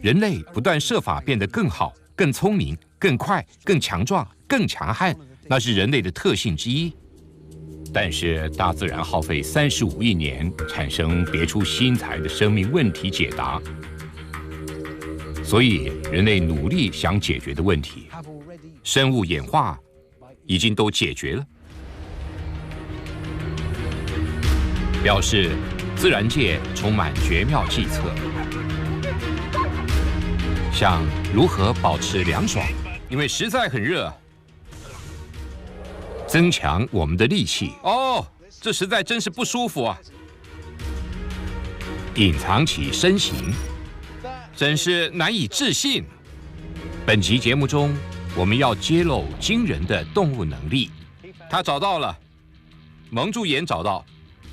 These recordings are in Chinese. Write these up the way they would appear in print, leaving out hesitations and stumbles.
人类不断设法变得更好、更聪明、更快、更强壮、更强悍，那是人类的特性之一。但是大自然耗费35亿年，产生别出心裁的生命问题解答，所以人类努力想解决的问题，生物演化已经都解决了，表示自然界充满绝妙计策。像如何保持凉爽，因为实在很热；增强我们的力气。哦，这实在真是不舒服啊！隐藏起身形，真是难以置信。本集节目中，我们要揭露惊人的动物能力。他找到了，蒙住眼找到。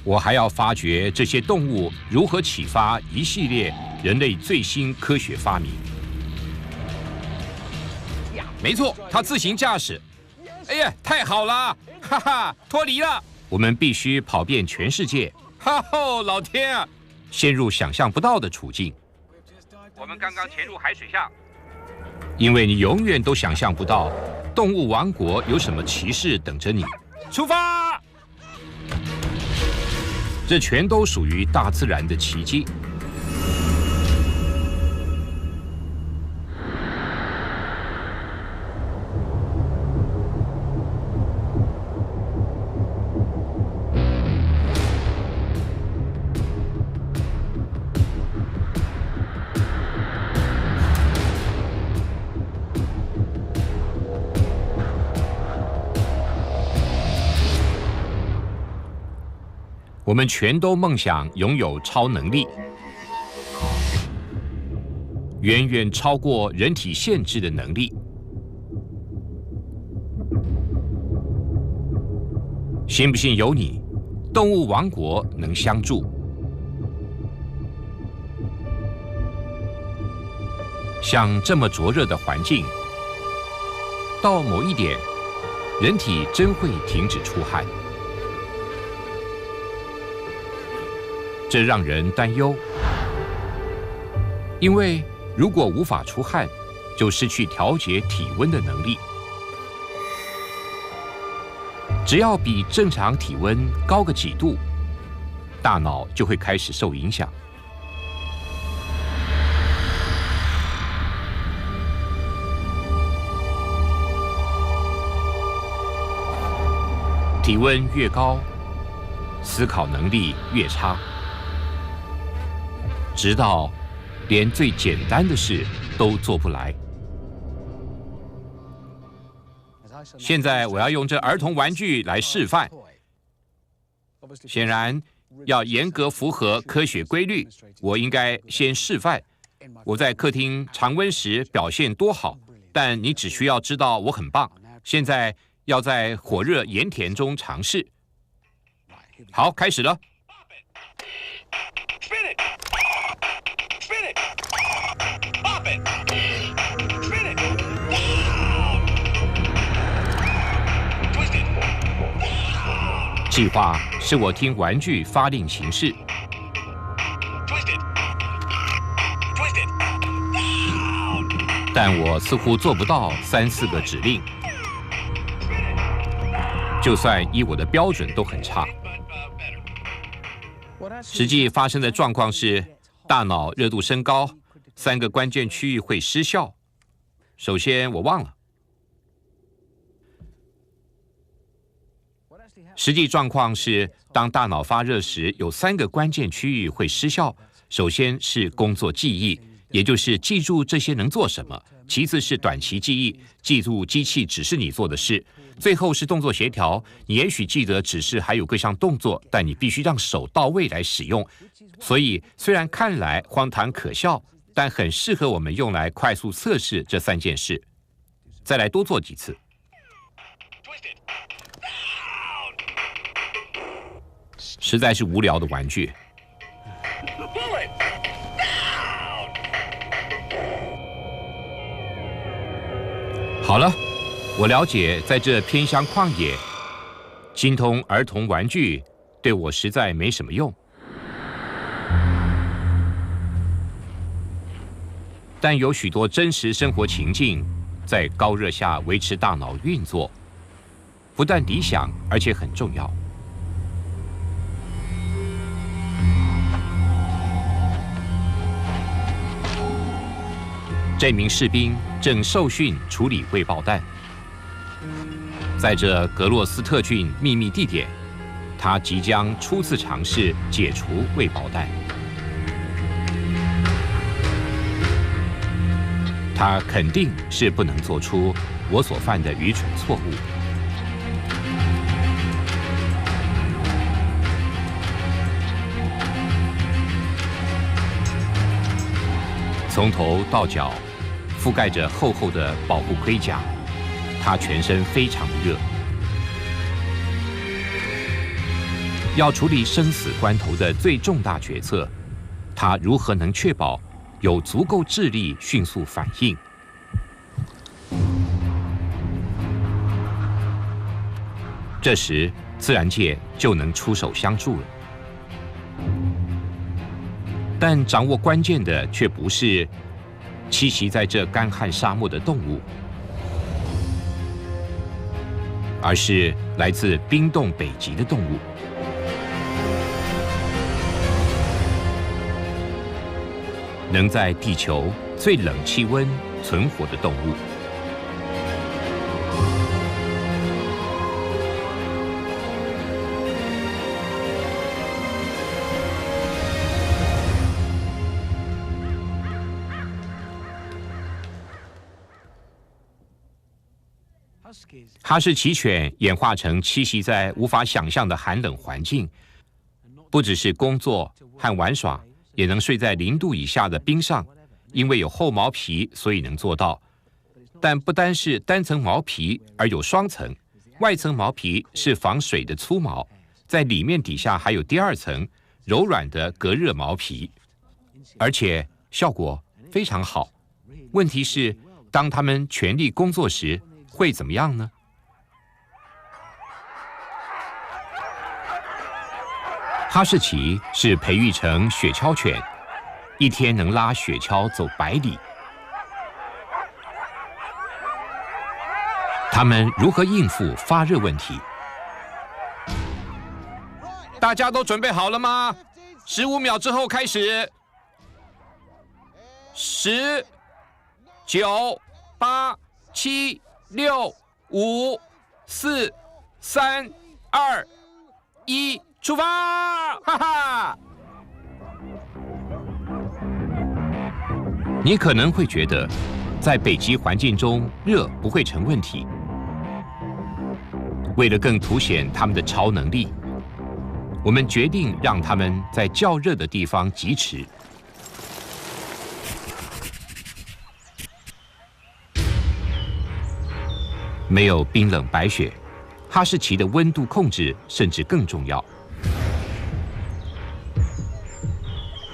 我还要发掘这些动物如何启发一系列人类最新科学发明。没错，它自行驾驶。哎呀，太好了，哈哈，脱离了。我们必须跑遍全世界。哈吼，老天啊！陷入想象不到的处境。我们刚刚潜入海水下，因为你永远都想象不到动物王国有什么奇事等着你。出发！这全都属于大自然的奇迹。我们全都梦想拥有超能力，远远超过人体限制的能力。信不信由你，动物王国能相助。像这么灼热的环境，到某一点，人体真会停止出汗。这让人担忧，因为如果无法出汗，就失去调节体温的能力。只要比正常体温高个几度，大脑就会开始受影响。体温越高，思考能力越差。直到连最简单的事都做不来。现在我要用这儿童玩具来示范。显然要严格符合科学规律，我应该先示范我在客厅常温时表现多好，但你只需要知道我很棒。现在要在火热盐田中尝试。好，开始了。计划是我听玩具发令行事，但我似乎做不到3、4个指令，就算依我的标准都很差。实际发生的状况是，大脑热度升高，3个关键区域会失效。首先，我忘了。实际状况是，当大脑发热时，有3个关键区域会失效。首先是工作记忆，也就是记住这些能做什么；其次是短期记忆，记住机器指示你做的事；最后是动作协调，你也许记得指示还有各项动作，但你必须让手到位来使用。所以虽然看来荒唐可笑，但很适合我们用来快速测试这3件事。再来多做几次。实在是无聊的玩具。好了，我了解，在这偏乡旷野，精通儿童玩具对我实在没什么用。但有许多真实生活情境在高热下维持大脑运作，不但理想，而且很重要。这名士兵正受训处理未爆弹，在这格洛斯特郡秘密地点，他即将初次尝试解除未爆弹。他肯定是不能做出我所犯的愚蠢错误。从头到脚覆盖着厚厚的保护盔甲，他全身非常热。要处理生死关头的最重大决策，他如何能确保有足够智力迅速反应？这时，自然界就能出手相助了。但掌握关键的却不是栖息在这干旱沙漠的动物，而是来自冰冻北极的动物。能在地球最冷气温存活的动物。哈士奇犬演化成栖息在无法想象的寒冷环境，不只是工作和玩耍，也能睡在0度以下的冰上，因为有厚毛皮，所以能做到。但不单是单层毛皮，而有双层，外层毛皮是防水的粗毛，在里面底下还有第2层柔软的隔热毛皮，而且效果非常好。问题是，当它们全力工作时，会怎么样呢？哈士奇是培育成雪橇犬，一天能拉雪橇走100里。它们如何应付发热问题？大家都准备好了吗？15秒之后开始。10、9、8、7、6、5、4、3、2、1，出发！哈哈！你可能会觉得，在北极环境中热不会成问题。为了更凸显它们的超能力，我们决定让它们在较热的地方疾驰。没有冰冷白雪，哈士奇的温度控制甚至更重要。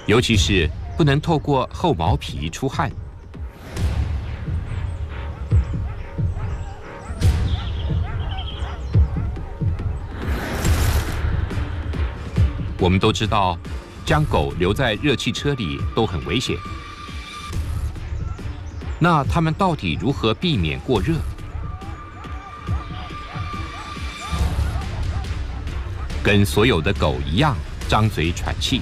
尤其是不能透过厚毛皮出汗。我们都知道，将狗留在热气车里都很危险。那它们到底如何避免过热？跟所有的狗一样，张嘴喘气。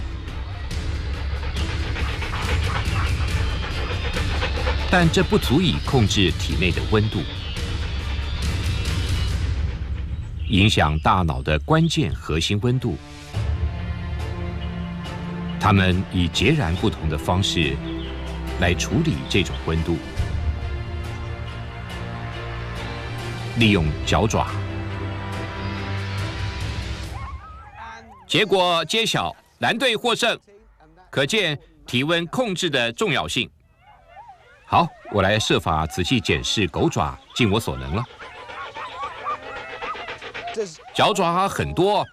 但这不足以控制体内的温度。影响大脑的关键核心温度。它们以截然不同的方式来处理这种温度，利用脚爪。结果揭晓，蓝队获胜，可见体温控制的重要性。好，我来设法仔细检视狗爪，尽我所能了。脚爪很多，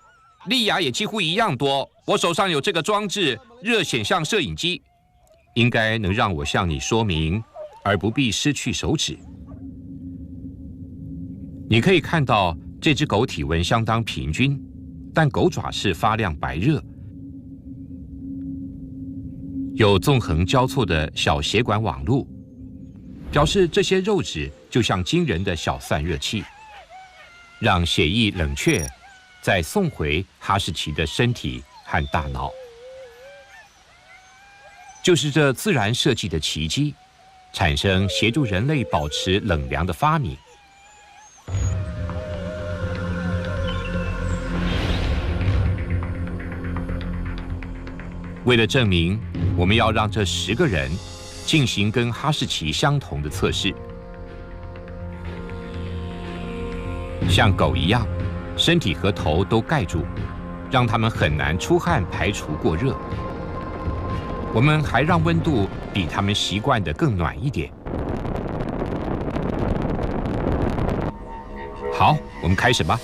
利牙也几乎一样多。我手上有这个装置——热显像摄影机，应该能让我向你说明，而不必失去手指。你可以看到这只狗体温相当平均，但狗爪是发亮白热。有纵横交错的小血管网路，表示这些肉质就像惊人的小散热器，让血液冷却，再送回哈士奇的身体和大脑。就是这自然设计的奇迹，产生协助人类保持冷凉的发明。为了证明，我们要让这10个人进行跟哈士奇相同的测试，像狗一样，身体和头都盖住，让他们很难出汗排除过热。我们还让温度比他们习惯的更暖一点。好，我们开始吧。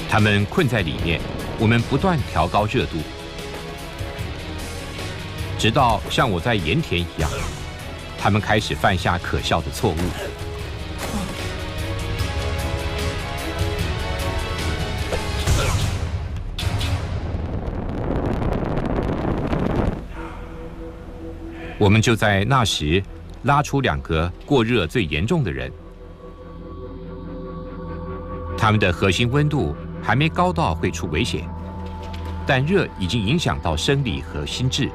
他们困在里面，我们不断调高热度，直到像我在盐田一样，他们开始犯下可笑的错误。我们就在那时拉出2个过热最严重的人，他们的核心温度还没高到会出危险，但热已经影响到生理和心智。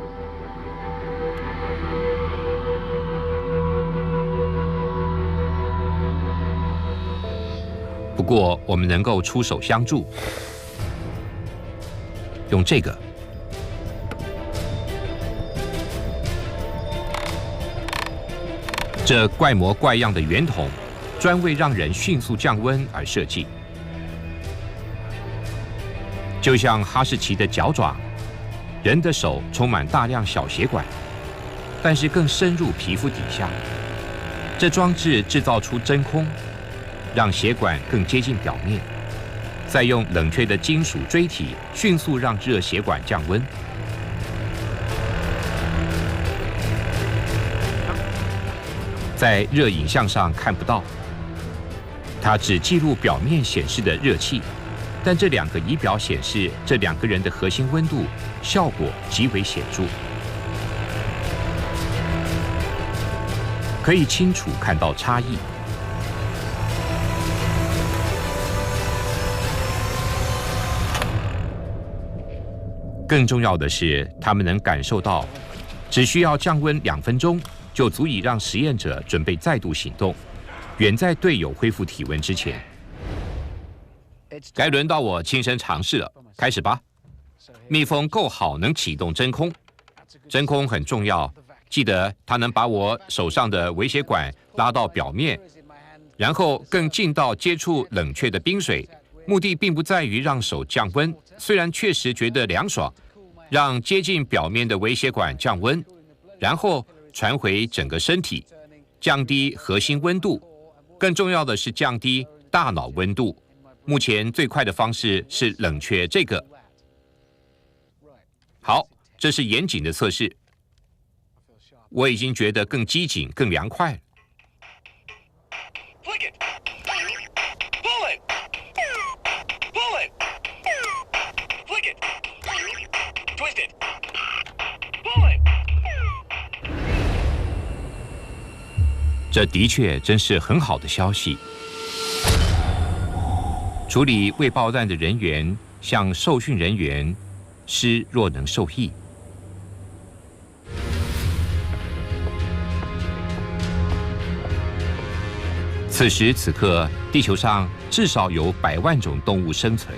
不过我们能够出手相助，用这个。这怪模怪样的圆筒，专为让人迅速降温而设计。就像哈士奇的脚爪，人的手充满大量小血管，但是更深入皮肤底下。这装置制造出真空，让血管更接近表面，再用冷却的金属锥体迅速让热血管降温。在热影像上看不到，它只记录表面显示的热气，但这2个仪表显示这2个人的核心温度效果极为显著，可以清楚看到差异。更重要的是，他们能感受到，只需要降温2分钟。就足以让实验者准备再度行动，远在队友恢复体温之前。该轮到我亲身尝试了，开始吧。密封够好，能启动真空。真空很重要，记得它能把我手上的微血管拉到表面，然后更近到接触冷却的冰水。目的并不在于让手降温，虽然确实觉得凉爽，让接近表面的微血管降温，然后传回整个身体，降低核心温度。更重要的是降低大脑温度。目前最快的方式是冷却这个。好，这是严谨的测试。我已经觉得更机警、更凉快了。这的确真是很好的消息。处理未爆弹的人员向受训人员施若能受益。此时此刻，地球上至少有100万种动物生存。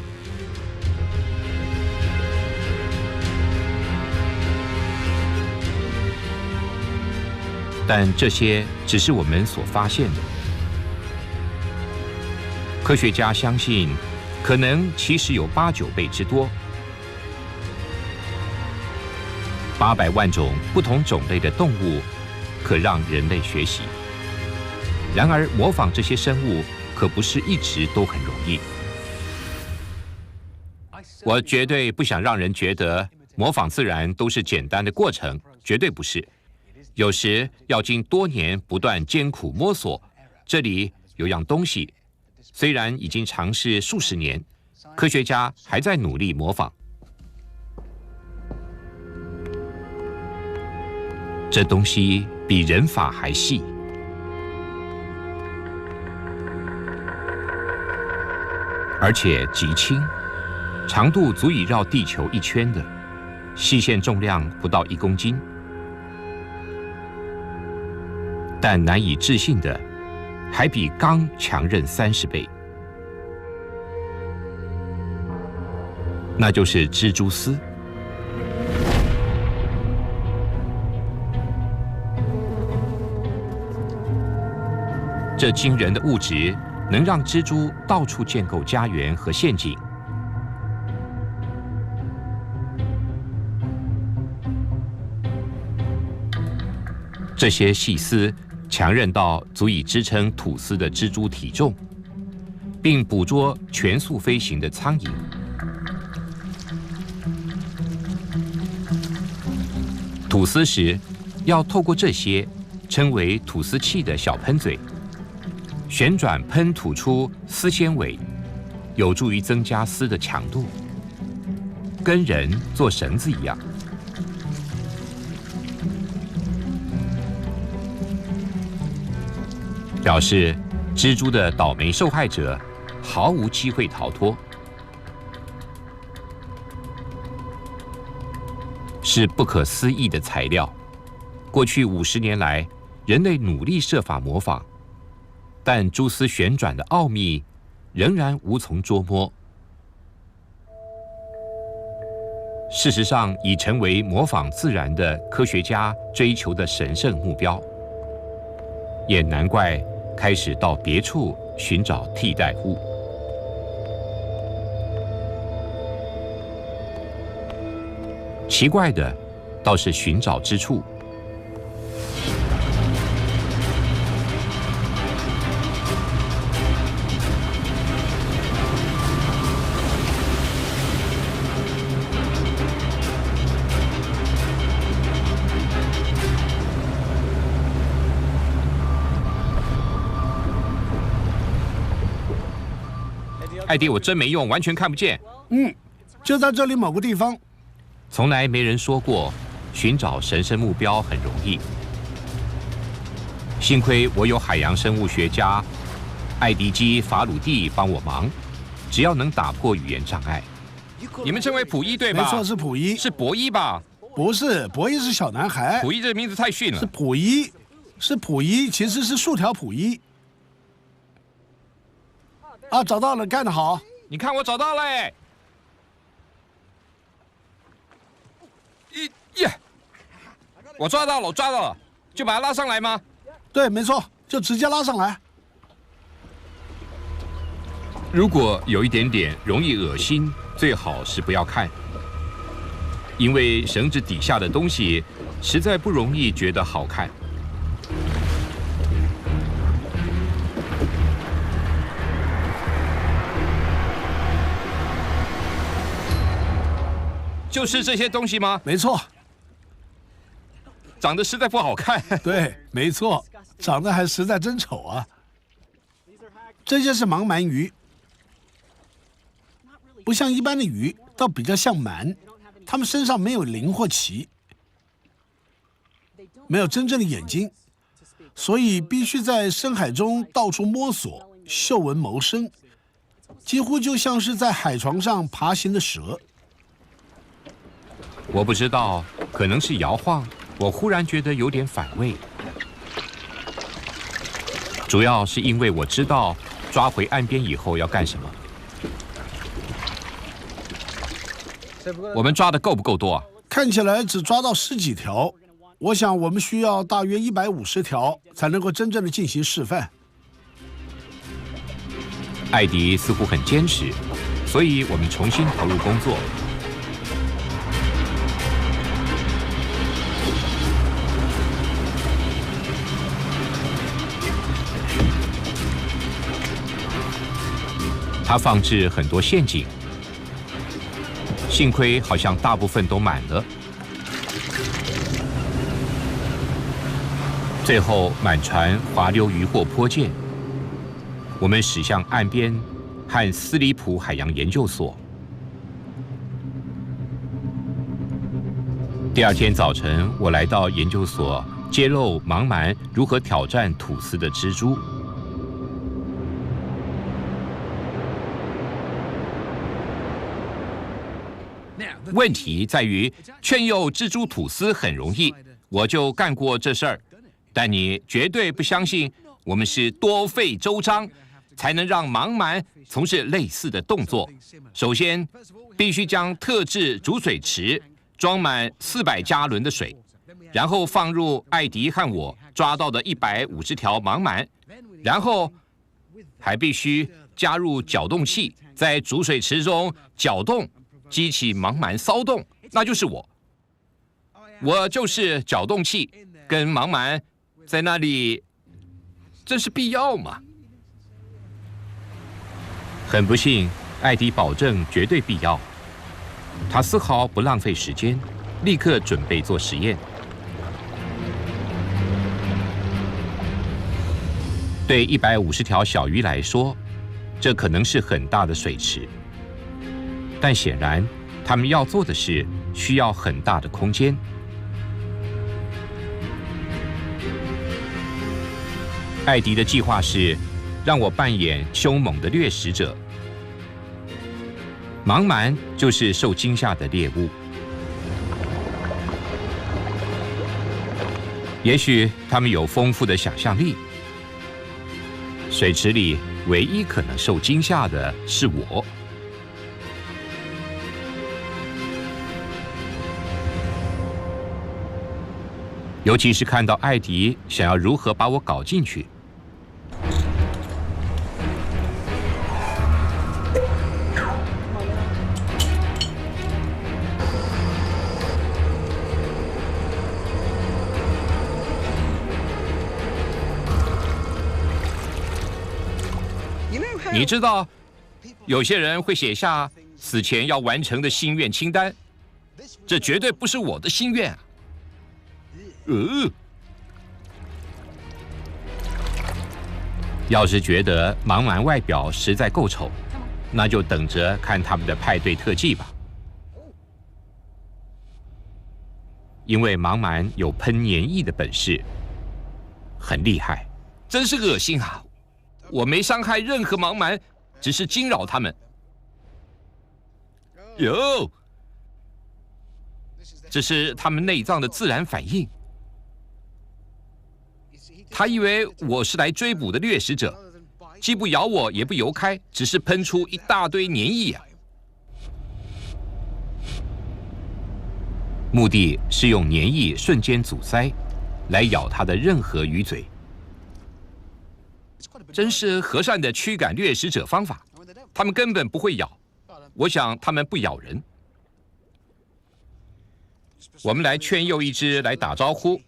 但这些只是我们所发现的。科学家相信，可能其实有8、9倍之多。800万种不同种类的动物，可让人类学习。然而，模仿这些生物可不是一直都很容易。我绝对不想让人觉得模仿自然都是简单的过程，绝对不是。有时要经多年不断艰苦摸索，这里有样东西，虽然已经尝试数十年，科学家还在努力模仿。这东西比人发还细，而且极轻，长度足以绕地球一圈的，细线重量不到1公斤。但难以置信的，还比钢强韧30倍。那就是蜘蛛丝。这惊人的物质能让蜘蛛到处建构家园和陷阱。这些细丝强韧到足以支撑吐丝的蜘蛛体重，并捕捉全速飞行的苍蝇。吐丝时，要透过这些称为吐丝器的小喷嘴，旋转喷吐出丝纤维，有助于增加丝的强度，跟人做绳子一样。表示蜘蛛的倒霉受害者毫无机会逃脱，是不可思议的材料。过去50年来，人类努力设法模仿，但蛛丝旋转的奥秘仍然无从捉摸。事实上，已成为模仿自然的科学家追求的神圣目标，也难怪开始到别处寻找替代物。奇怪的倒是寻找之处。艾迪，我真没用，完全看不见。就在这里某个地方。从来没人说过寻找神圣目标很容易。幸亏我有海洋生物学家艾迪基·法鲁蒂帮我忙，只要能打破语言障碍。你们称为溥仪对吧？没错，是溥仪。是博伊吧？不是，博伊是小男孩。溥仪这名字太逊了。是溥仪，是溥仪，其实是竖条溥仪。啊，找到了，干得好！你看我找到了哎！耶！我抓到了，我抓到了，就把它拉上来吗？对，没错，就直接拉上来。如果有一点点容易恶心，最好是不要看，因为绳子底下的东西实在不容易觉得好看。就是这些东西吗？没错。长得实在不好看。对，没错，长得还实在真丑啊。这些是盲鳗鱼，不像一般的鱼，倒比较像鳗。它们身上没有鳞或鳍，没有真正的眼睛，所以必须在深海中到处摸索、嗅闻谋生，几乎就像是在海床上爬行的蛇。我不知道，可能是摇晃，我忽然觉得有点反胃。主要是因为我知道抓回岸边以后要干什么。我们抓的够不够多啊？看起来只抓到10几条，我想我们需要大约150条才能够真正的进行示范。艾迪似乎很坚持，所以我们重新投入工作。他放置很多陷阱，幸亏好像大部分都满了。最后满船滑溜渔获坡涧，我们驶向岸边和斯里普海洋研究所。第二天早晨，我来到研究所，揭露盲鳗如何挑战吐丝的蜘蛛。问题在于，劝诱蜘蛛吐丝很容易，我就干过这事儿。但你绝对不相信，我们是多费周章，才能让盲鳗从事类似的动作。首先，必须将特制煮水池装满400加仑的水，然后放入艾迪和我抓到的150条盲鳗，然后还必须加入搅动器，在煮水池中搅动，激起盲鳗骚动，那就是我。我就是搅动器，跟盲鳗在那里，这是必要吗？很不幸，艾迪保证绝对必要。他丝毫不浪费时间，立刻准备做实验。对150条小鱼来说，这可能是很大的水池，但显然他们要做的事需要很大的空间。艾迪的计划是让我扮演凶猛的掠食者，盲鳗就是受惊吓的猎物。也许他们有丰富的想象力。水池里唯一可能受惊吓的是我。尤其是看到艾迪想要如何把我搞进去。你知道，有些人会写下死前要完成的心愿清单，这绝对不是我的心愿啊。要是觉得盲鳗外表实在够丑，那就等着看他们的派对特技吧。因为盲鳗有喷粘液的本事，很厉害，真是恶心啊！我没伤害任何盲鳗，只是惊扰他们。哟，这是他们内脏的自然反应。他以为我是来追捕的掠食者，既不咬我，也不游开，只是喷出一大堆粘液啊！目的是用粘液瞬间阻塞，来咬它的任何鱼嘴。真是和善的驱赶掠食者方法，他们根本不会咬。我想他们不咬人。我们来劝诱一只来打招呼。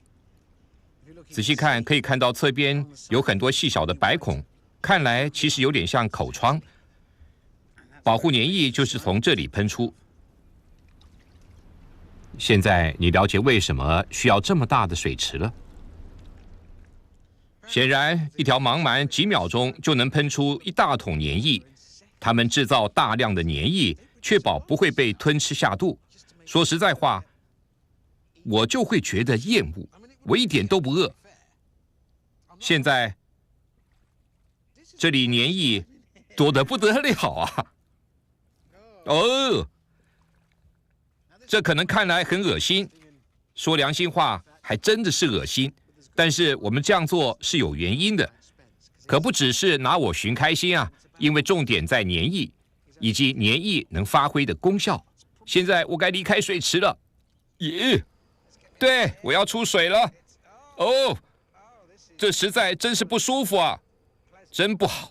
仔细看，可以看到侧边有很多细小的白孔，看来其实有点像口疮。保护粘液就是从这里喷出。现在你了解为什么需要这么大的水池了。显然，一条盲鳗几秒钟就能喷出一大桶粘液。它们制造大量的粘液，确保不会被吞吃下肚。说实在话，我就会觉得厌恶。我一点都不饿。现在这里粘液多得不得了啊！哦，这可能看来很恶心。说良心话，还真的是恶心。但是我们这样做是有原因的，可不只是拿我寻开心啊！因为重点在粘液，以及粘液能发挥的功效。现在我该离开水池了。耶，对，我要出水了。哦，这实在真是不舒服啊，真不好。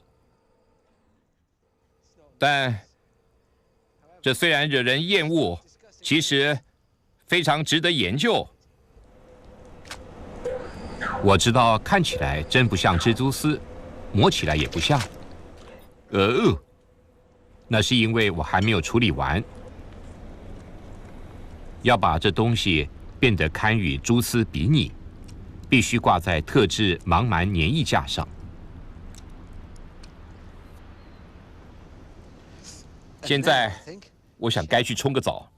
但这虽然惹人厌恶，其实非常值得研究。我知道看起来真不像蜘蛛丝，摸起来也不像。那是因为我还没有处理完。要把这东西变得堪与蛛丝比拟，必须挂在特制盲鳗粘液架上。现在我想该去冲个澡，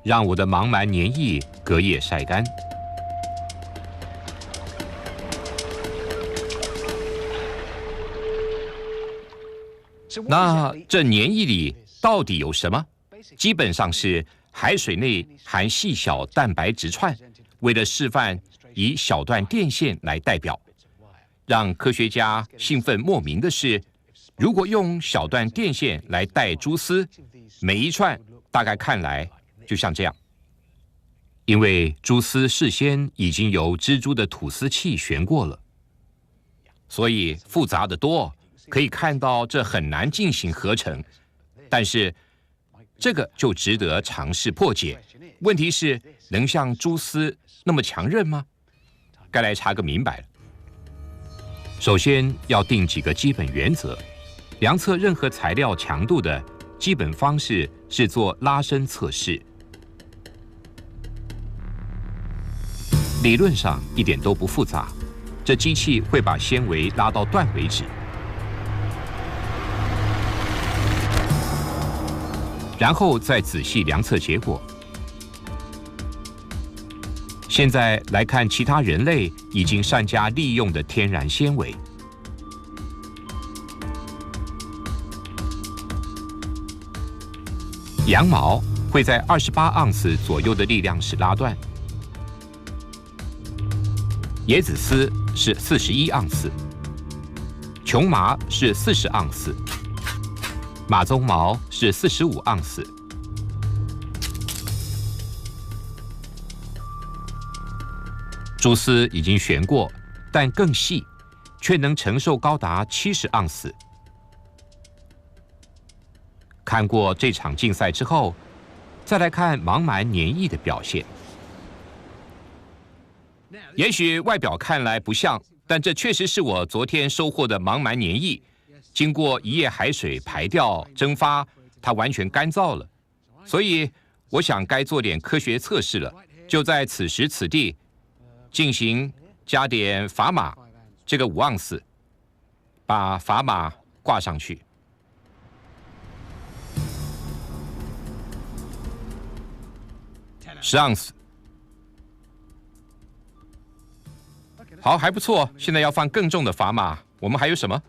让我的茫茫黏液隔夜晒干。那这黏液里到底有什么？基本上是海水内含细小蛋白质串。为了示范以小段电线来代表，让科学家兴奋莫名的是，如果用小段电线来带蛛丝，每一串大概看来就像这样。因为蛛丝事先已经由蜘蛛的吐丝器旋过了，所以复杂的多，可以看到这很难进行合成。但是这个就值得尝试破解。问题是，能像蛛丝那么强韧吗？该来查个明白了。首先要定几个基本原则，量测任何材料强度的基本方式是做拉伸测试。理论上一点都不复杂，这机器会把纤维拉到断为止，然后再仔细量测结果。现在来看其他人类已经善加利用的天然纤维。羊毛会在28盎司左右的力量时拉断，椰子丝是41盎司，琼麻是40盎司，马鬃毛是45盎司。蛛丝已经旋过，但更细，却能承受高达70盎司。看过这场竞赛之后，再来看茫茫黏液的表现。也许外表看来不像，但这确实是我昨天收获的茫茫黏液。经过一夜海水排掉蒸发，它完全干燥了。所以我想该做点科学测试了，就在此时此地进行加点砝码，这个5盎司，把砝码挂上去。10盎司，好，还不错。现在要放更重的砝码，我们还有什么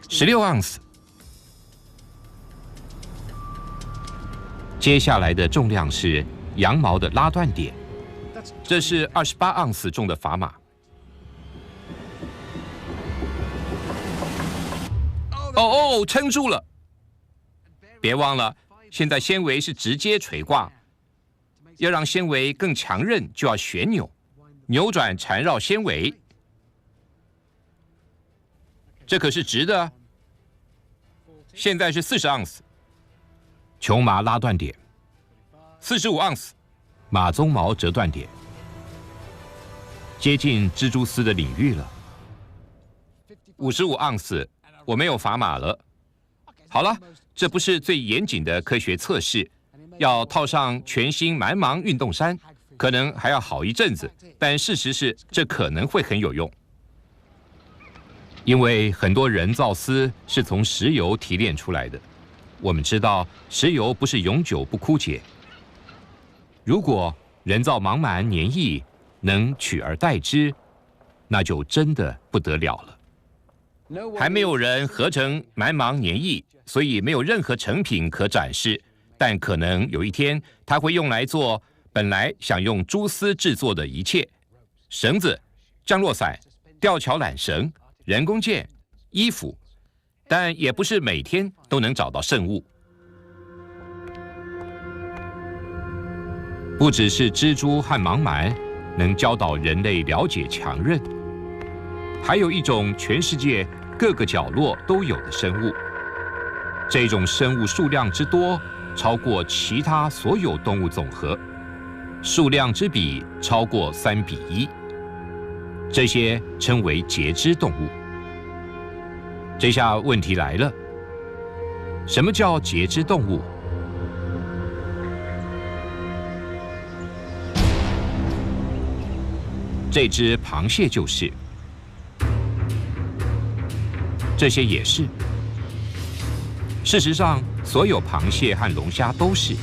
？16盎司。接下来的重量是羊毛的拉断点，这是28盎司重的砝码。哦，撑住了！别忘了，现在纤维是直接垂挂，要让纤维更强韧，就要旋钮，扭转缠绕纤维。这可是直的。现在是40盎司，琼麻拉断点；45盎司，马鬃毛折断点，接近蜘蛛丝的领域了。55盎司。我没有砝码了。好了，这不是最严谨的科学测试，要套上全新蛮芒运动衫，可能还要好一阵子。但事实是，这可能会很有用，因为很多人造丝是从石油提炼出来的。我们知道，石油不是永久不枯竭。如果人造茫茫黏液能取而代之，那就真的不得了了。还没有人合成蛮芒黏液，所以没有任何成品可展示。但可能有一天，它会用来做本来想用蛛丝制作的一切：绳子、降落伞、吊桥缆绳、人工剑、衣服。但也不是每天都能找到圣物。不只是蜘蛛和茫茫能教导人类了解强韧，还有一种全世界各个角落都有的生物。这种生物数量之多，超过其他所有动物总和，数量之比超过3:1。这些称为节肢动物。这下问题来了，什么叫节肢动物？这只螃蟹就是。这些也是。事实上，所有螃蟹和龙虾都是，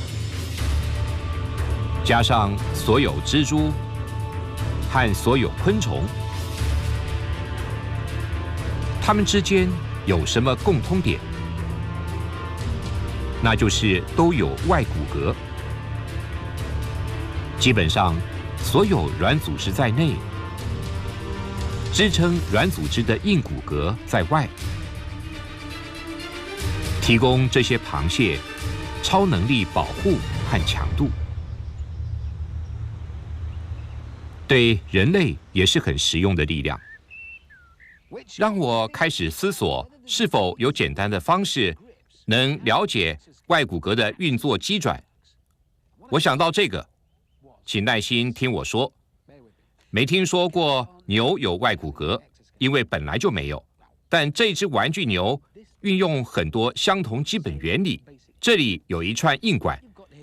加上所有蜘蛛和所有昆虫，它们之间有什么共通点？那就是都有外骨骼。基本上，所有软组织在内，支撑软组织的硬骨骼在外，提供这些螃蟹超能力保护和强度。对人类也是很实用的力量，让我开始思索是否有简单的方式能了解外骨骼的运作机转。我想到这个，请耐心听我说。没听说过牛有外骨骼，因为本来就没有。但这只玩具牛运用很多相同基本原理。这里有一串硬管，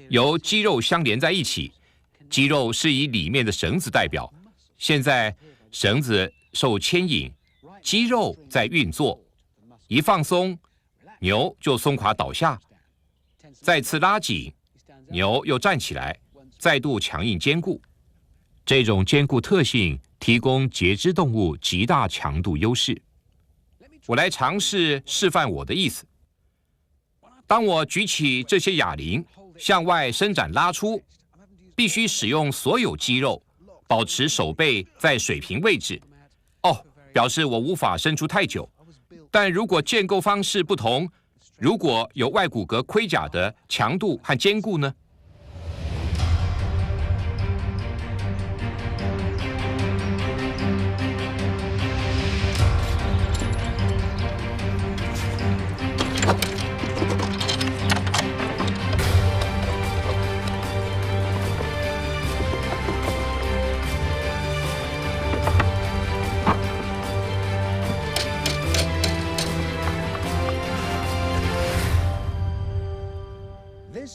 由肌肉相连在一起。肌肉是以里面的绳子代表。现在绳子受牵引，肌肉在运作，一放松，牛就松垮倒下。再次拉紧，牛又站起来，再度强硬坚固。这种坚固特性提供节肢动物极大强度优势。我来尝试示范我的意思。当我举起这些哑铃，向外伸展拉出，必须使用所有肌肉，保持手背在水平位置。表示我无法伸出太久。但如果建构方式不同，如果有外骨骼盔甲的强度和坚固呢？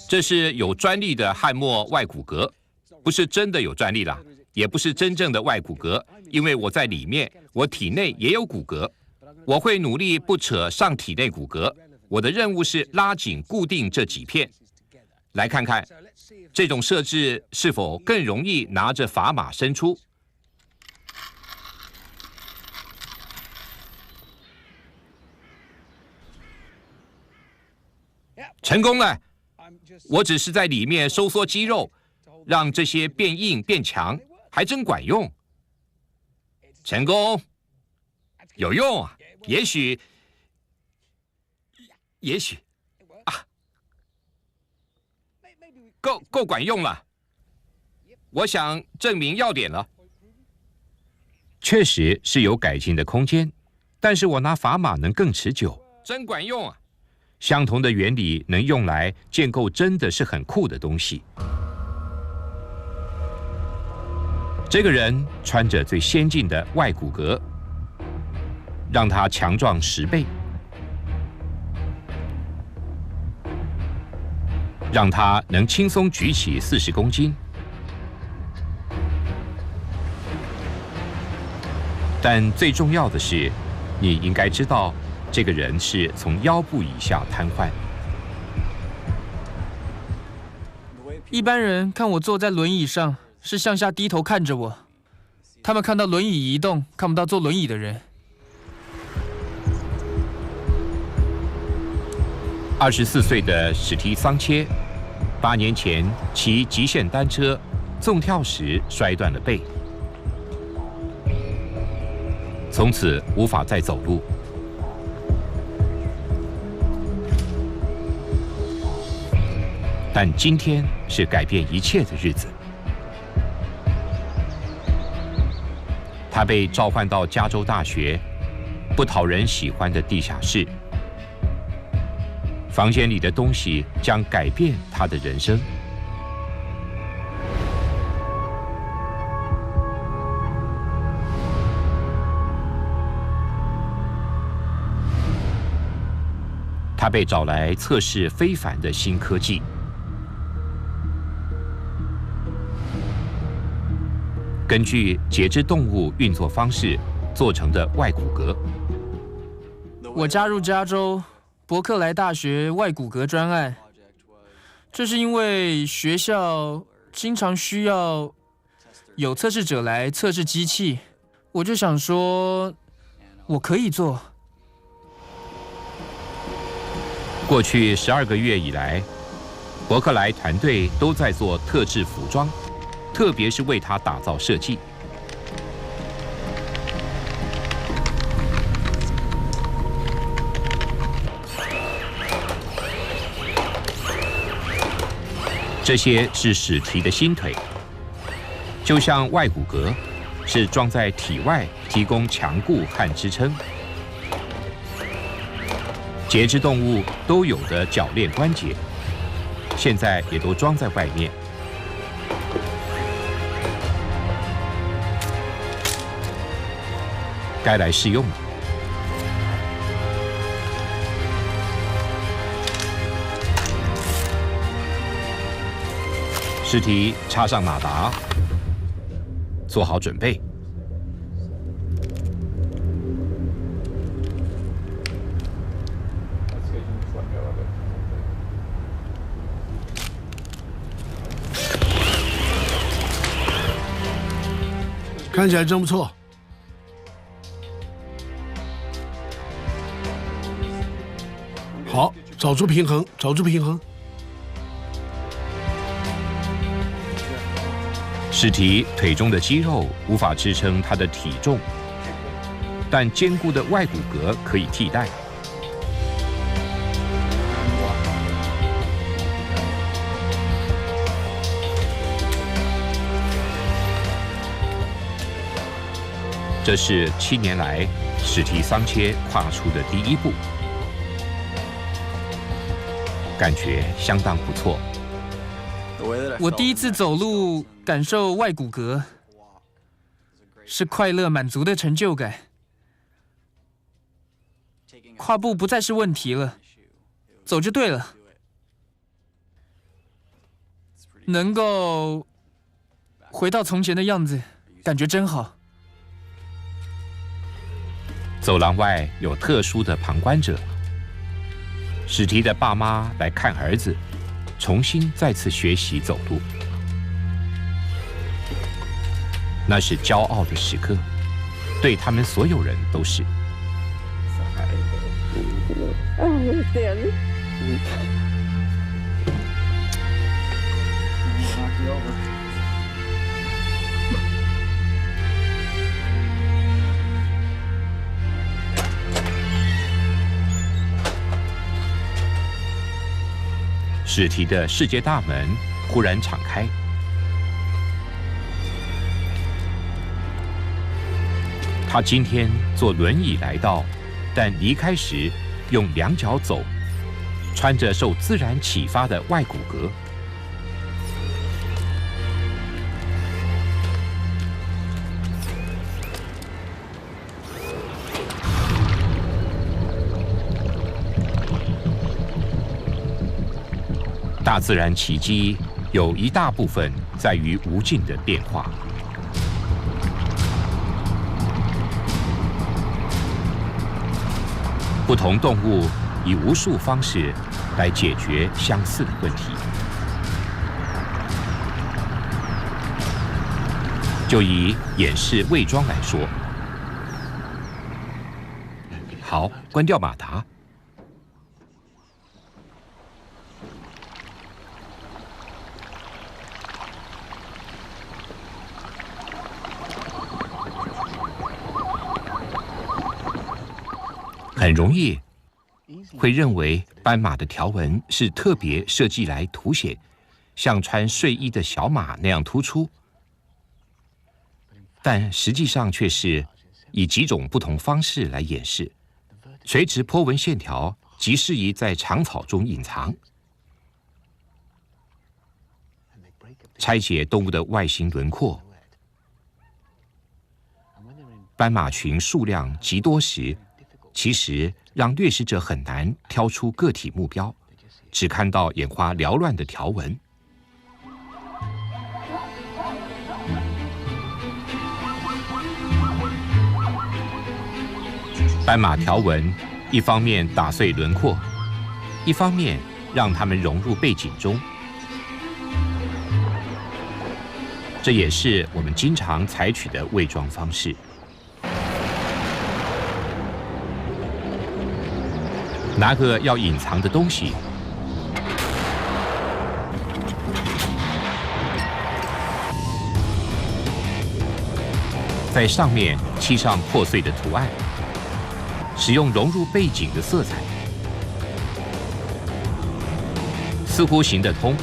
这是有专利的汉默外骨骼，不是真的有专利啦，也不是真正的外骨骼，因为我在里面，我体内也有骨骼。我会努力不扯上体内骨骼，我的任务是拉紧固定这几片。来看看这种设置是否更容易拿着砝码伸出。成功了！我只是在里面收缩肌肉，让这些变硬变强，还真管用。成功，有用啊！也许啊，够管用了。我想证明要点了。确实是有改进的空间，但是我拿砝码能更持久，真管用啊！相同的原理能用来建构真的是很酷的东西。这个人穿着最先进的外骨骼，让他强壮10倍，让他能轻松举起40公斤。但最重要的是，你应该知道，这个人是从腰部以下瘫痪。一般人看我坐在轮椅上，是向下低头看着我。他们看到轮椅移动，看不到坐轮椅的人。24岁的史蒂桑切，8年前骑极限单车纵跳时摔断了背，从此无法再走路。但今天是改变一切的日子。他被召唤到加州大学不讨人喜欢的地下室，房间里的东西将改变他的人生。他被找来测试非凡的新科技。根据节肢动物运作方式做成的外骨骼，我加入加州伯克莱大学外骨骼专案，这是因为学校经常需要有测试者来测试机器，我就想说，我可以做。过去12个月以来，伯克莱团队都在做特制服装，特别是为它打造设计。这些是史提的新腿，就像外骨骼，是装在体外，提供强固和支撑。节肢动物都有的铰链关节，现在也都装在外面。该来试用了。尸体插上马达，做好准备。看起来真不错。好，找出平衡，找出平衡。尸体腿中的肌肉无法支撑它的体重，但坚固的外骨骼可以替代。这是7年来史提桑切跨出的第一步，感觉相当不错。我第一次走路，感受外骨骼，是快乐满足的成就感。跨步不再是问题了，走就对了。能够回到从前的样子，感觉真好。走廊外有特殊的旁观者，史提的爸妈来看儿子，重新再次学习走路，那是骄傲的时刻，对他们所有人都是。史提的世界大门忽然敞开，他今天坐轮椅来到，但离开时用2脚走，穿着受自然启发的外骨骼。大自然奇迹有一大部分在于无尽的变化。不同动物以无数方式来解决相似的问题。就以演示伪装来说，好，关掉马达。很容易会认为斑马的条纹是特别设计来凸显，像穿睡衣的小马那样突出，但实际上却是以几种不同方式来演示。垂直波纹线条极适宜在长草中隐藏，拆解动物的外形轮廓。斑马群数量极多时，其实让掠食者很难挑出个体目标，只看到眼花缭乱的条纹。斑马条纹一方面打碎轮廓，一方面让它们融入背景中。这也是我们经常采取的伪装方式。拿个要隐藏的东西，在上面漆上破碎的图案，使用融入背景的色彩，似乎行得通。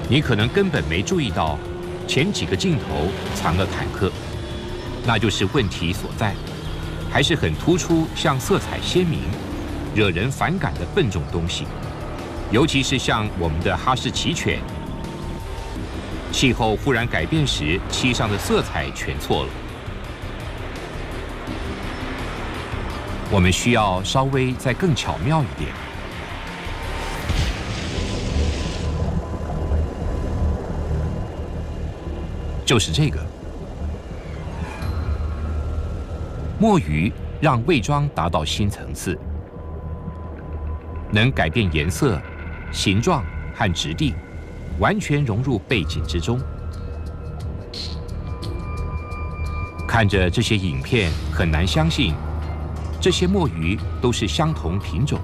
你可能根本没注意到，前几个镜头藏了坦克，那就是问题所在。还是很突出，像色彩鲜明、惹人反感的笨重东西，尤其是像我们的哈士奇犬，气候忽然改变时，漆上的色彩全错了。我们需要稍微再更巧妙一点。就是这个。墨鱼让伪装达到新层次，能改变颜色、形状和质地，完全融入背景之中。看着这些影片，很难相信这些墨鱼都是相同品种，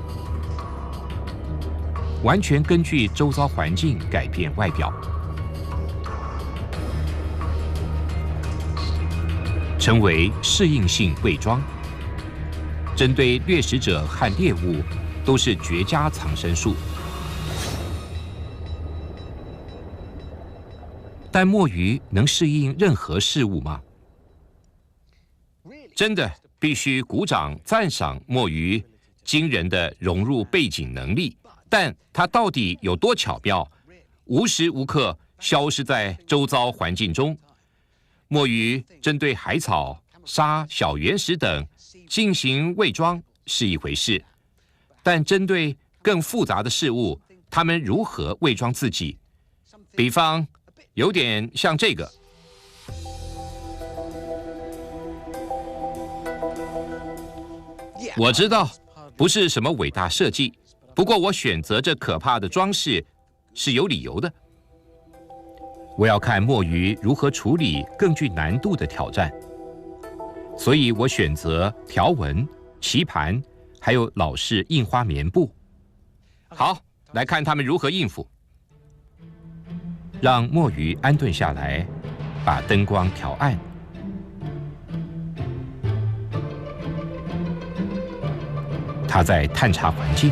完全根据周遭环境改变外表，称为适应性伪装。针对掠食者和猎物，都是绝佳藏身术。但墨鱼能适应任何事物吗？真的必须鼓掌赞赏墨鱼惊人的融入背景能力，但它到底有多巧妙，无时无刻消失在周遭环境中？墨鱼针对海草、沙、小原石等进行伪装是一回事，但针对更复杂的事物，它们如何伪装自己？比方，有点像这个。我知道不是什么伟大设计，不过我选择这可怕的装饰是有理由的。我要看墨鱼如何处理更具难度的挑战，所以我选择条纹、棋盘，还有老式印花棉布。好，来看他们如何应付。让墨鱼安顿下来，把灯光调暗。他在探查环境。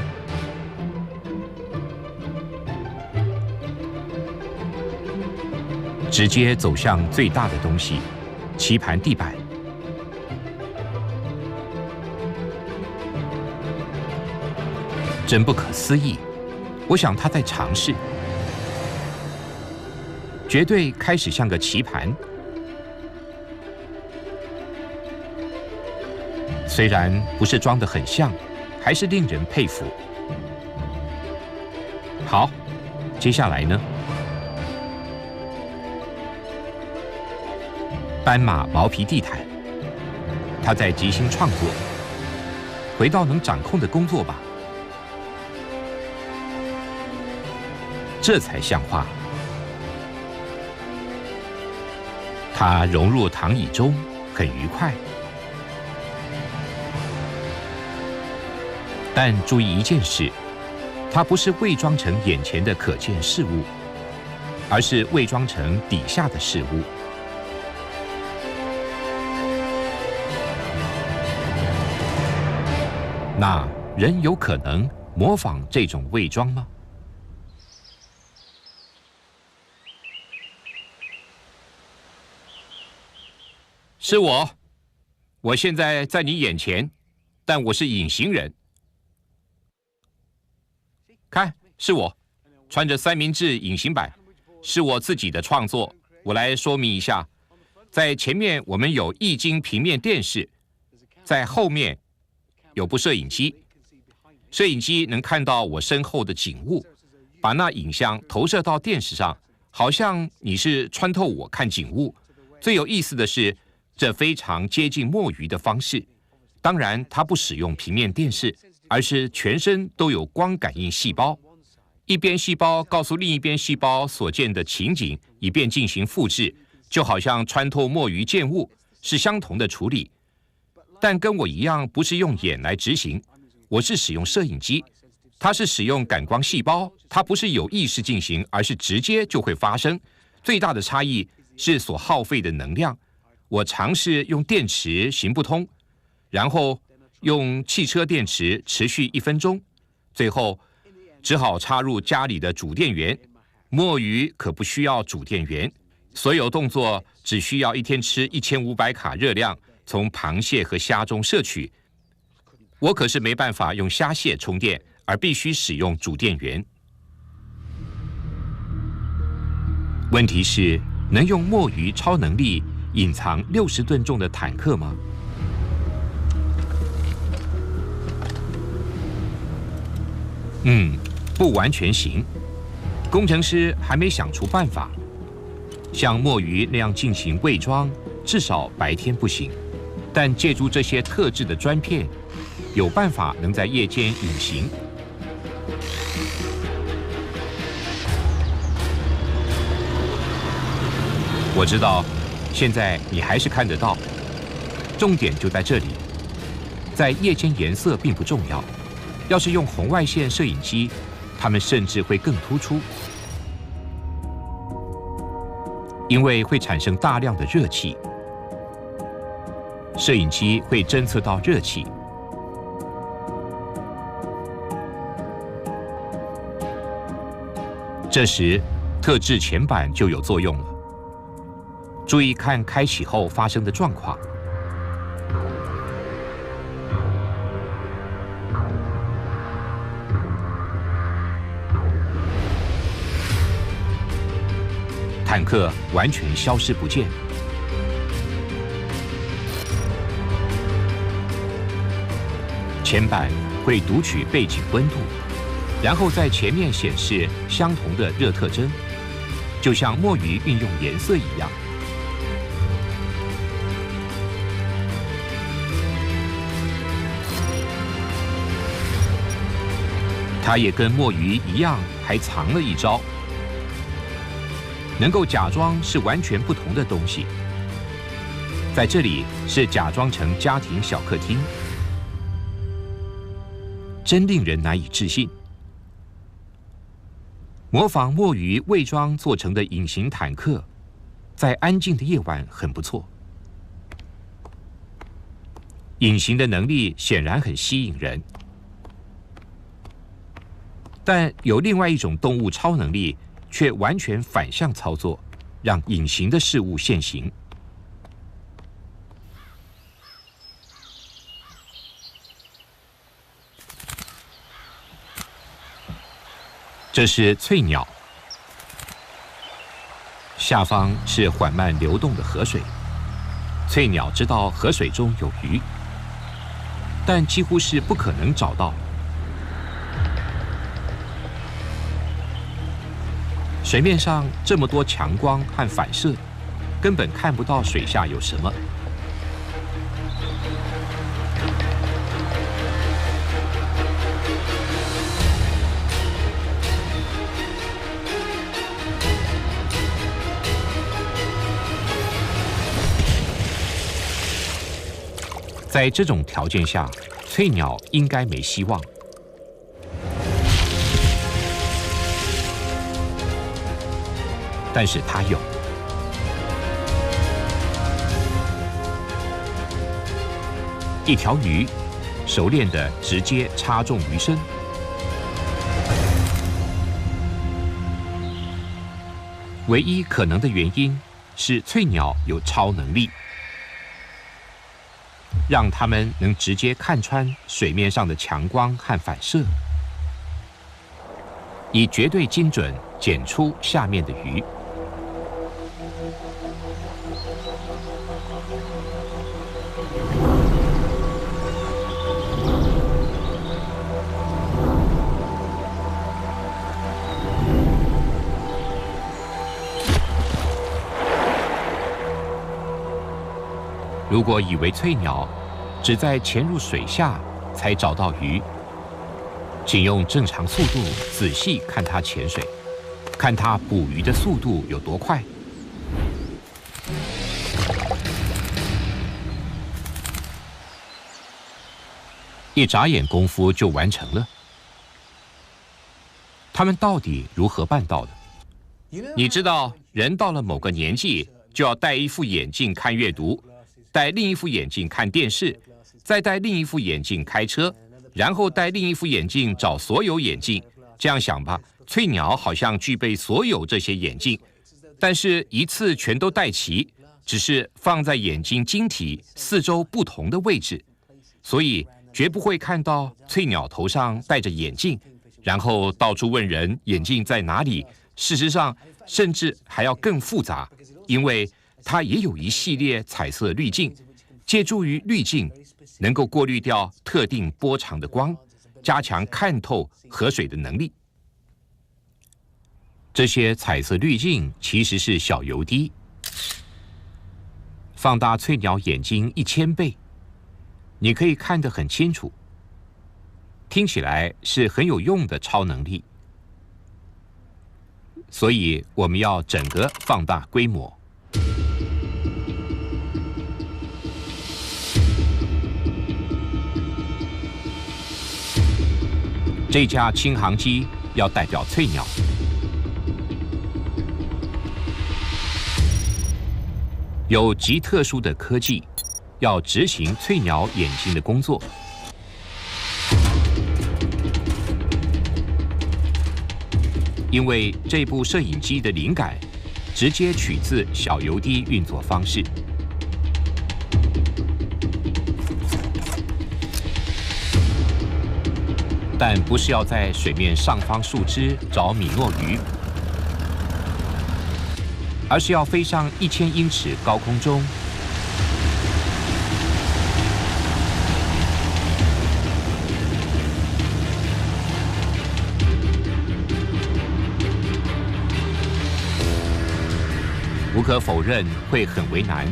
直接走向最大的东西——棋盘地板。真不可思议！我想他在尝试，绝对开始像个棋盘。虽然不是装得很像，还是令人佩服。好，接下来呢？斑马毛皮地毯，他在即兴创作，回到能掌控的工作吧，这才像话。他融入躺椅中，很愉快。但注意一件事，他不是伪装成眼前的可见事物，而是伪装成底下的事物。那人有可能模仿这种伪装吗？是我现在在你眼前，但我是隐形人。看，是我，穿着三明治隐形版，是我自己的创作。我来说明一下，在前面我们有液晶平面电视，在后面有部摄影机，摄影机能看到我身后的景物，把那影像投射到电视上，好像你是穿透我看景物。最有意思的是，这非常接近墨鱼的方式，当然，它不使用平面电视，而是全身都有光感应细胞。一边细胞告诉另一边细胞所见的情景，以便进行复制，就好像穿透墨鱼见物，是相同的处理。但跟我一样，不是用眼来执行，我是使用摄影机，它是使用感光细胞，它不是有意识进行，而是直接就会发生。最大的差异是所耗费的能量。我尝试用电池行不通，然后用汽车电池持续1分钟，最后只好插入家里的主电源。墨鱼可不需要主电源，所有动作只需要一天吃1500卡热量从螃蟹和虾中摄取。我可是没办法用虾蟹充电，而必须使用主电源。问题是，能用墨鱼超能力隐藏60吨重的坦克吗？不完全行。工程师还没想出办法。像墨鱼那样进行伪装，至少白天不行。但借助这些特制的砖片，有办法能在夜间隐形。我知道，现在你还是看得到。重点就在这里，在夜间颜色并不重要。要是用红外线摄影机，它们甚至会更突出，因为会产生大量的热气。摄影机会侦测到热气，这时特制前板就有作用了。注意看开启后发生的状况。坦克完全消失不见。前板会读取背景温度，然后在前面显示相同的热特征，就像墨鱼运用颜色一样。它也跟墨鱼一样，还藏了一招，能够假装是完全不同的东西。在这里是假装成家庭小客厅，真令人难以置信。模仿墨鱼伪装做成的隐形坦克，在安静的夜晚很不错。隐形的能力显然很吸引人。但有另外一种动物超能力，却完全反向操作，让隐形的事物现形。这是翠鸟，下方是缓慢流动的河水。翠鸟知道河水中有鱼，但几乎是不可能找到。水面上这么多强光和反射，根本看不到水下有什么。在这种条件下，翠鸟应该没希望。但是它有。一条鱼，熟练地直接插中鱼身。唯一可能的原因是翠鸟有超能力，让它们能直接看穿水面上的强光和反射，以绝对精准检出下面的鱼。如果以为翠鸟只在潜入水下才找到鱼。请用正常速度仔细看它潜水，看它捕鱼的速度有多快。一眨眼功夫就完成了。他们到底如何办到的？你知道，人到了某个年纪，就要戴一副眼镜看阅读，戴另一副眼镜看电视，再戴另一副眼镜开车，然后戴另一副眼镜找所有眼镜。这样想吧，翠鸟好像具备所有这些眼镜，但是一次全都戴齐，只是放在眼睛晶体四周不同的位置，所以绝不会看到翠鸟头上戴着眼镜，然后到处问人眼镜在哪里。事实上，甚至还要更复杂，因为它也有一系列彩色滤镜，借助于滤镜能够过滤掉特定波长的光，加强看透河水的能力。这些彩色滤镜其实是小油滴，放大翠鸟眼睛1000倍，你可以看得很清楚。听起来是很有用的超能力，所以我们要整个放大规模。这架轻航机要代表翠鸟，有极特殊的科技，要执行翠鸟眼睛的工作。因为这部摄影机的灵感直接取自小油滴运作方式。但不是要在水面上方树枝找米诺鱼，而是要飞上1000英尺高空中，无可否认会很为难。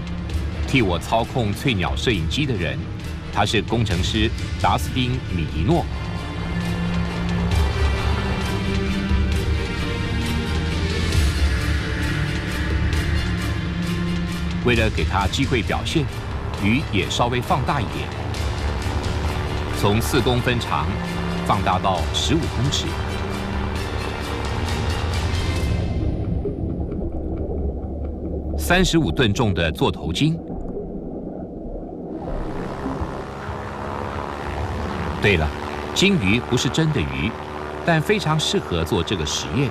替我操控翠鸟摄影机的人，他是工程师达斯汀·米迪诺。为了给他机会表现，鱼也稍微放大一点，从4公分长放大到15公尺。35吨重的座头鲸。对了，鲸鱼不是真的鱼，但非常适合做这个实验。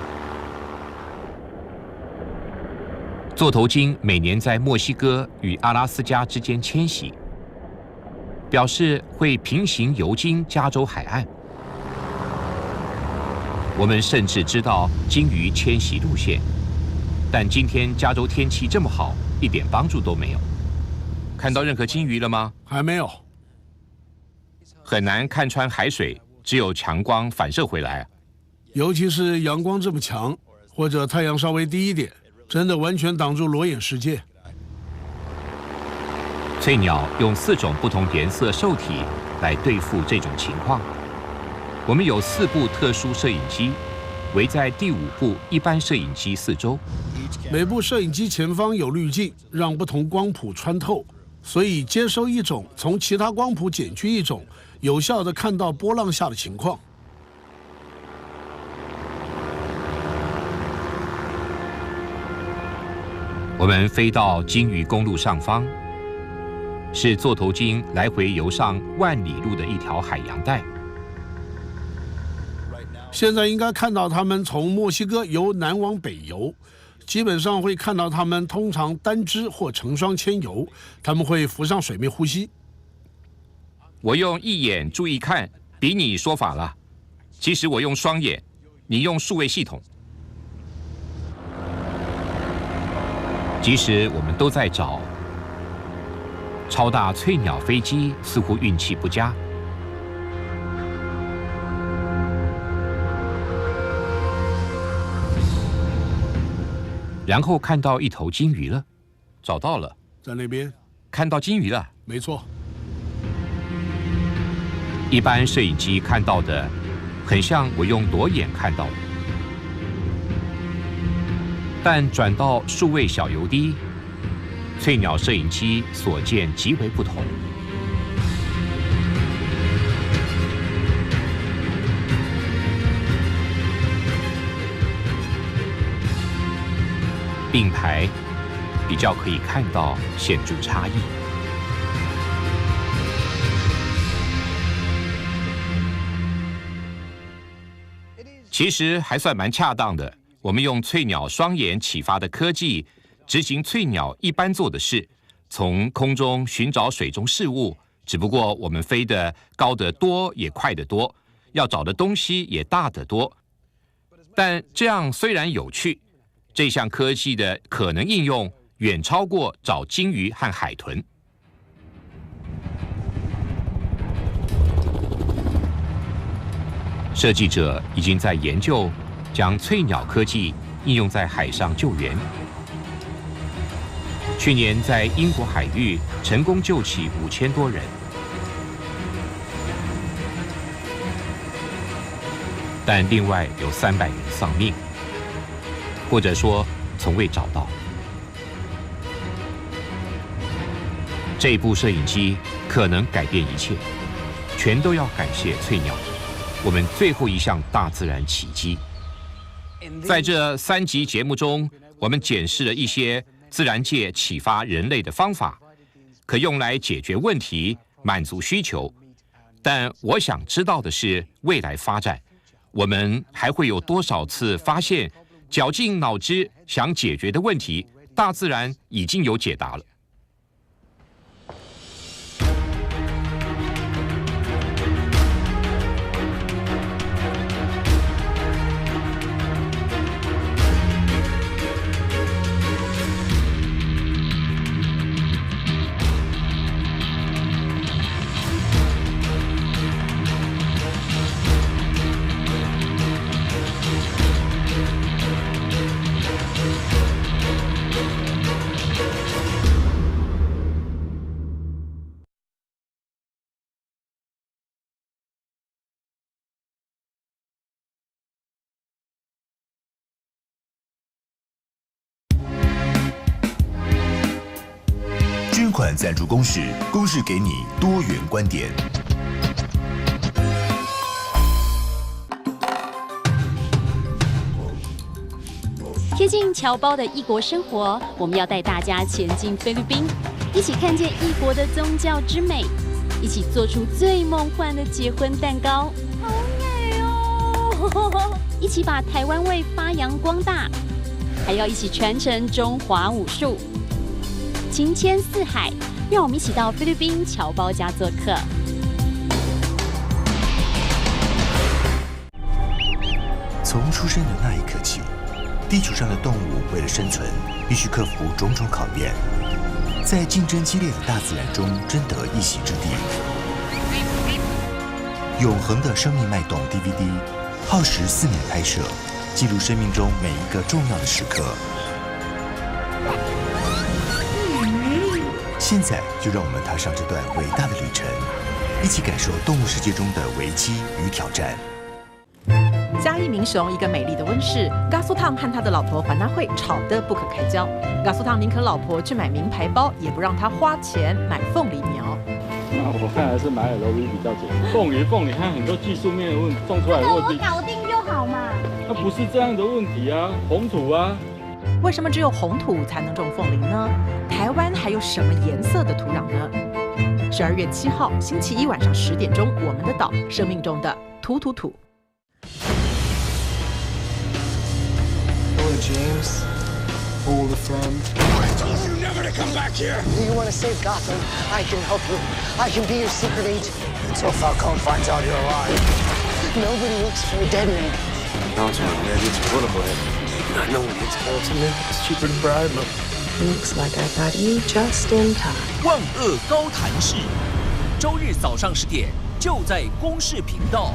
座头鲸每年在墨西哥与阿拉斯加之间迁徙，表示会平行游经加州海岸。我们甚至知道鲸鱼迁徙路线，但今天加州天气这么好，一点帮助都没有。看到任何鲸鱼了吗？还没有。很难看穿海水，只有强光反射回来。尤其是阳光这么强，或者太阳稍微低一点，真的完全挡住裸眼世界。翠鸟用4种不同颜色受体来对付这种情况。我们有4部特殊摄影机，围在第5部一般摄影机四周。每部摄影机前方有滤镜，让不同光谱穿透，所以接收一种，从其他光谱减去一种，有效地看到波浪下的情况。我们飞到鲸鱼公路上方，是座头鲸来回游上万里路的一条海洋带。现在应该看到他们从墨西哥由南往北游，基本上会看到他们通常单只或成双牵游，他们会浮上水面呼吸。我用一眼注意看，比你说法了。其实我用双眼，你用数位系统。即使我们都在找，超大翠鸟飞机似乎运气不佳。然后看到一头鲸鱼了，找到了，在那边。看到鲸鱼了，没错。一般摄影机看到的，很像我用裸眼看到的，但转到数位小油滴，翠鸟摄影机所见极为不同。并排比较可以看到显著差异。其实还算蛮恰当的。我们用翠鸟双眼启发的科技，执行翠鸟一般做的事，从空中寻找水中事物。只不过我们飞得高得多，也快得多，要找的东西也大得多。但这样虽然有趣，这项科技的可能应用远超过找鲸鱼和海豚。设计者已经在研究将翠鸟科技应用在海上救援。去年在英国海域成功救起5000多人，但另外有300人丧命，或者说从未找到。这部摄影机可能改变一切，全都要感谢翠鸟，我们最后一项大自然奇迹。在这3集节目中，我们检视了一些自然界启发人类的方法，可用来解决问题、满足需求。但我想知道的是，未来发展，我们还会有多少次发现绞尽脑汁想解决的问题，大自然已经有解答了。捐款赞助公视，公视给你多元观点。贴近侨胞的异国生活，我们要带大家前进菲律宾，一起看见异国的宗教之美，一起做出最梦幻的结婚蛋糕。好美哦！一起把台湾味发扬光大，还要一起传承中华武术。情牵四海，让我们一起到菲律宾侨胞家做客。从出生的那一刻起，地球上的动物为了生存，必须克服种种考验，在竞争激烈的大自然中争得一席之地。永恒的生命脉动 DVD， 耗时4年拍摄，记录生命中每一个重要的时刻。现在就让我们踏上这段伟大的旅程，一起感受动物世界中的危机与挑战。嘉义民雄一个美丽的温室，嘎苏烫和他的老婆环娜慧吵得不可开交。嘎苏烫宁可老婆去买名牌包，也不让他花钱买凤梨苗。那我看还是买 LV 比较简单。凤梨看很多技术面的问题，种出来的问题。我搞定就好嘛。那不是这样的问题啊，红土啊。为什么只有红土才能种凤梨呢？台湾还有什么颜色的土壤呢？12月7号星期一晚上10点钟，我们的岛，生命中的土。Hello, James. Old friend. I told you never to come back here. You want to save Gotham? I can help you. I can be your secret agent. Until Falcone finds out you're alive. Nobody looks for a dead man. Now it's my man. It's a little boy. Not knowing it's ultimate. It's cheaper to bribe him. Looks like I got you just in time. 万恶高谈室，周日早上10点就在公视频道。